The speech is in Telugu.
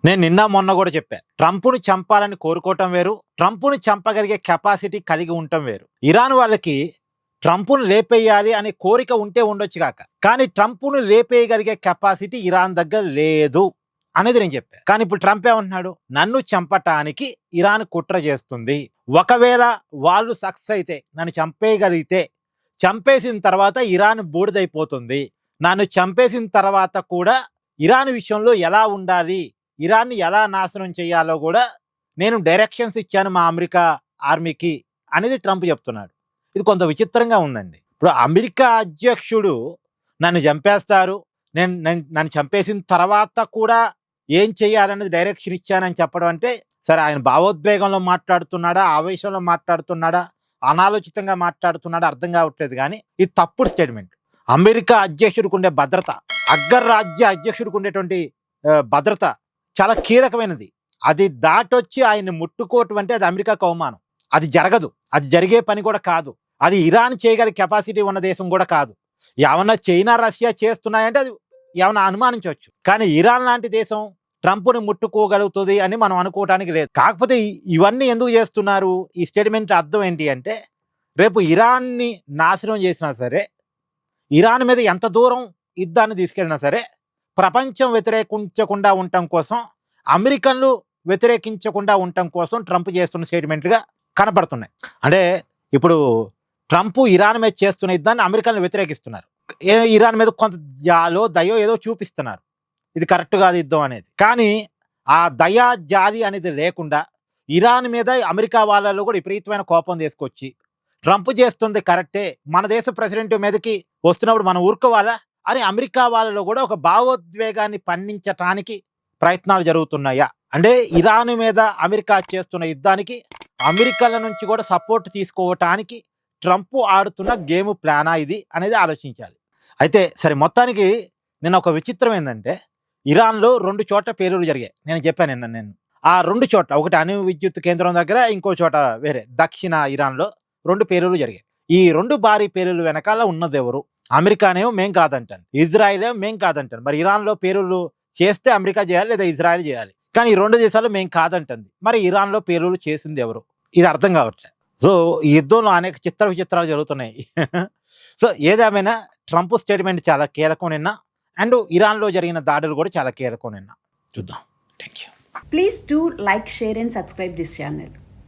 నేను నిన్న మొన్న కూడా చెప్పా, ట్రంప్ను చంపాలని కోరుకోవటం వేరు, ట్రంప్ను చంపగలిగే కెపాసిటీ కలిగి ఉండటం వేరు. ఇరాన్ వాళ్ళకి ట్రంప్ను లేపేయాలి అనే కోరిక ఉంటే ఉండొచ్చు కాక, కానీ ట్రంప్ను లేపేయగలిగే కెపాసిటీ ఇరాన్ దగ్గర లేదు అనేది నేను చెప్పా. కానీ ఇప్పుడు ట్రంప్ ఏమంటున్నాడు, నన్ను చంపటానికి ఇరాన్ కుట్ర చేస్తుంది, ఒకవేళ వాళ్ళు సక్సెస్ అయితే నన్ను చంపేయగలిగితే, చంపేసిన తర్వాత ఇరాన్ బూడిదైపోతుంది, నన్ను చంపేసిన తర్వాత కూడా ఇరాన్ విషయంలో ఎలా ఉండాలి, ఇరాన్ని ఎలా నాశనం చేయాలో కూడా నేను డైరెక్షన్స్ ఇచ్చాను మా అమెరికా ఆర్మీకి అనేది ట్రంప్ చెప్తున్నాడు. ఇది కొంత విచిత్రంగా ఉందండి. ఇప్పుడు అమెరికా అధ్యక్షుడు నన్ను చంపేస్తారు, నన్ను చంపేసిన తర్వాత కూడా ఏం చేయాలనేది డైరెక్షన్ ఇచ్చానని చెప్పడం అంటే, సరే ఆయన భావోద్వేగంలో మాట్లాడుతున్నాడా, ఆవేశంలో మాట్లాడుతున్నాడా, అనాలోచితంగా మాట్లాడుతున్నాడా అర్థం కావట్లేదు. కానీ ఇది తప్పుడు స్టేట్మెంట్. అమెరికా అధ్యక్షుడికి ఉండే భద్రత, అగ్రరాజ్య అధ్యక్షుడికి ఉండేటువంటి భద్రత చాలా కీలకమైనది. అది దాటొచ్చి ఆయన్ని ముట్టుకోవటం అంటే అది అమెరికాకు అవమానం. అది జరగదు, అది జరిగే పని కూడా కాదు. అది ఇరాన్ చేయగల కెపాసిటీ ఉన్న దేశం కూడా కాదు. ఏమన్నా చైనా రష్యా చేస్తున్నాయంటే అది ఏమన్నా అనుమానించవచ్చు, కానీ ఇరాన్ లాంటి దేశం ట్రంప్ని ముట్టుకోగలుగుతుంది అని మనం అనుకోవటానికి లేదు. కాకపోతే ఇవన్నీ ఎందుకు చేస్తున్నారు, ఈ స్టేట్మెంట్ అర్థం ఏంటి అంటే, రేపు ఇరాన్ని నాశనం చేసినా సరే, ఇరాన్ మీద ఎంత దూరం యుద్ధాన్ని తీసుకెళ్ళినా సరే, ప్రపంచం వ్యతిరేకించకుండా ఉండటం కోసం, అమెరికన్లు వ్యతిరేకించకుండా ఉండటం కోసం ట్రంప్ చేస్తున్న స్టేట్మెంట్గా కనపడుతున్నాయి. అంటే ఇప్పుడు ట్రంప్ ఇరాన్ మీద చేస్తున్న యుద్ధాన్ని అమెరికన్లు వ్యతిరేకిస్తున్నారు, ఇరాన్ మీద కొంత జాలో దయో ఏదో చూపిస్తున్నారు, ఇది కరెక్ట్ కాదు యుద్ధం అనేది. కానీ ఆ దయా జాలి అనేది లేకుండా ఇరాన్ మీద అమెరికా వాళ్ళలో కూడా విపరీతమైన కోపం తీసుకొచ్చి, ట్రంప్ చేస్తుంది కరెక్టే, మన దేశ ప్రెసిడెంట్ మీదకి వస్తున్నప్పుడు మనం ఊరుకోవాలా అని అమెరికా వాళ్ళలో కూడా ఒక భావోద్వేగాన్ని పండించటానికి ప్రయత్నాలు జరుగుతున్నాయా? అంటే ఇరాన్ మీద అమెరికా చేస్తున్న యుద్ధానికి అమెరికాల నుంచి కూడా సపోర్ట్ తీసుకోవటానికి ట్రంప్ ఆడుతున్న గేమ్ ప్లానా ఇది అనేది ఆలోచించాలి. అయితే సరే, మొత్తానికి నేను ఒక విచిత్రం ఏంటంటే, ఇరాన్లో 2 చోట్ల పేలులు జరిగాయి. నేను చెప్పాను నేను ఆ 2 చోట్ల, ఒకటి అణు విద్యుత్ కేంద్రం దగ్గర, ఇంకో చోట వేరే దక్షిణ ఇరాన్లో 2 పేలులు జరిగాయి. ఈ 2 భారీ పేలులు వెనకాల ఉన్నది ఎవరు? అమెరికానేమో మేం కాదంటాను, ఇజ్రాయిల్ ఏమో మేం కాదంటాను. మరి ఇరాన్లో పేలులు చేస్తే అమెరికా చేయాలి లేదా ఇజ్రాయిల్ చేయాలి, కానీ ఈ 2 దేశాలు మేం కాదంటుంది. మరి ఇరాన్లో పేలులు చేసింది ఎవరు? ఇది అర్థం కావట్లేదు. సో ఈ యుద్ధంలో అనేక విచిత్రాలు జరుగుతున్నాయి. సో ఏదేమైనా ట్రంప్ స్టేట్మెంట్ చాలా కీలకం నిన్న, అండ్ ఇరాన్లో జరిగిన దాడులు కూడా చాలా కీలకం నిన్న. చూద్దాం. Thank you. Please do like, share and subscribe this channel.